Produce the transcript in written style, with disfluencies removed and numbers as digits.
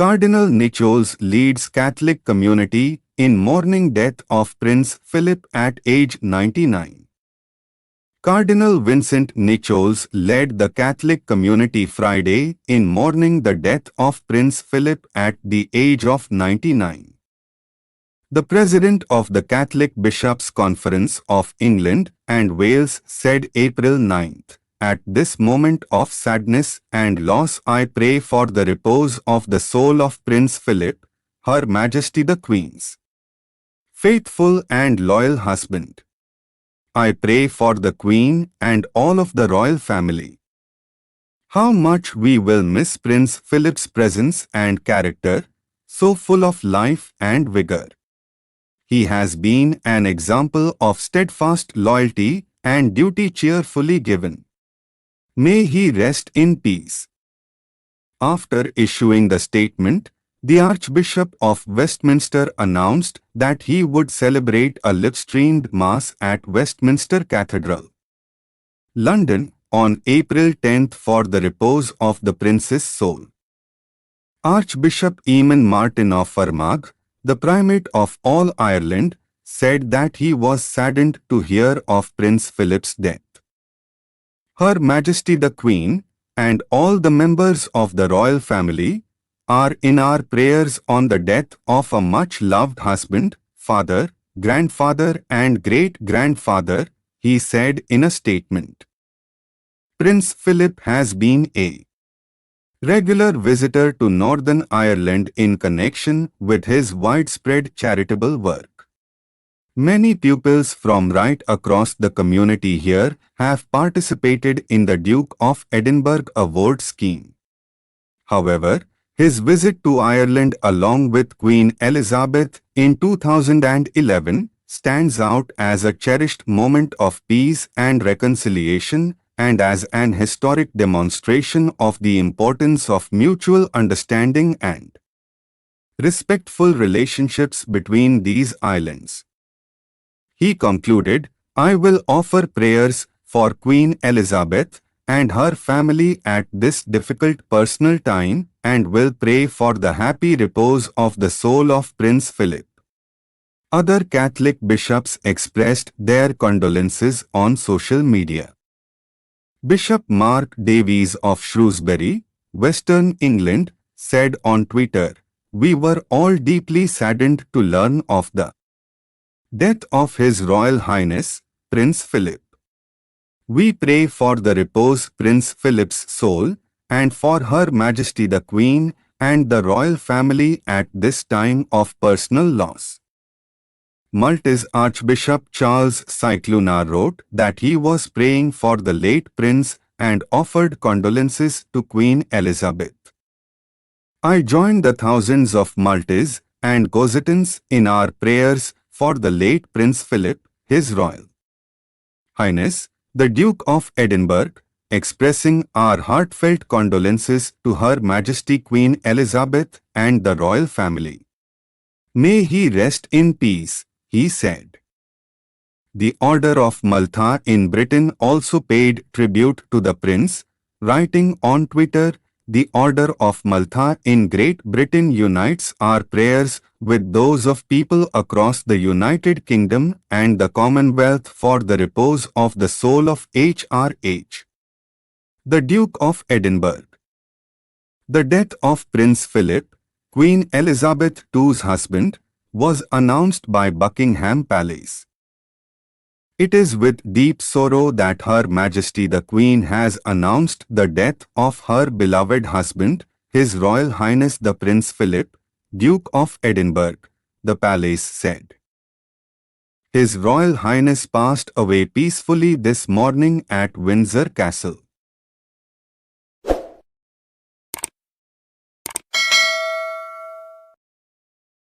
Cardinal Nichols leads Catholic community in mourning death of Prince Philip at age 99. Cardinal Vincent Nichols led the Catholic community Friday in mourning the death of Prince Philip at the age of 99. The President of the Catholic Bishops' Conference of England and Wales said April 9th, "At this moment of sadness and loss I pray for the repose of the soul of Prince Philip, Her Majesty the Queen's faithful and loyal husband. I pray for the Queen and all of the royal family. How much we will miss Prince Philip's presence and character, so full of life and vigor. He has been an example of steadfast loyalty and duty cheerfully given. May he rest in peace." After issuing the statement, the Archbishop of Westminster announced that he would celebrate a live-streamed Mass at Westminster Cathedral, London, on April 10th for the repose of the Prince's soul. Archbishop Eamon Martin of Armagh, the Primate of all Ireland, said that he was saddened to hear of Prince Philip's death. Her Majesty the Queen and all the members of the royal family are in our prayers on the death of a much-loved husband, father, grandfather and great-grandfather, he said in a statement. Prince Philip has been a regular visitor to Northern Ireland in connection with his widespread charitable work. Many pupils from right across the community here have participated in the Duke of Edinburgh Award scheme. However, his visit to Ireland along with Queen Elizabeth in 2011 stands out as a cherished moment of peace and reconciliation and as an historic demonstration of the importance of mutual understanding and respectful relationships between these islands. He concluded, "I will offer prayers for Queen Elizabeth and her family at this difficult personal time and will pray for the happy repose of the soul of Prince Philip." Other Catholic bishops expressed their condolences on social media. Bishop Mark Davies of Shrewsbury, Western England, said on Twitter, "We were all deeply saddened to learn of the death of His Royal Highness, Prince Philip. We pray for the repose Prince Philip's soul and for Her Majesty the Queen and the royal family at this time of personal loss." Maltese Archbishop Charles Scicluna wrote that he was praying for the late prince and offered condolences to Queen Elizabeth. "I join the thousands of Maltese and Gozetans in our prayers for the late Prince Philip, His Royal Highness, the Duke of Edinburgh, expressing our heartfelt condolences to Her Majesty Queen Elizabeth and the royal family. May he rest in peace," he said. The Order of Malta in Britain also paid tribute to the prince, writing on Twitter, "The Order of Malta in Great Britain unites our prayers with those of people across the United Kingdom and the Commonwealth for the repose of the soul of H.R.H. the Duke of Edinburgh." The death of Prince Philip, Queen Elizabeth II's husband, was announced by Buckingham Palace. "It is with deep sorrow that Her Majesty the Queen has announced the death of her beloved husband, His Royal Highness the Prince Philip, Duke of Edinburgh," the palace said. His Royal Highness passed away peacefully this morning at Windsor Castle.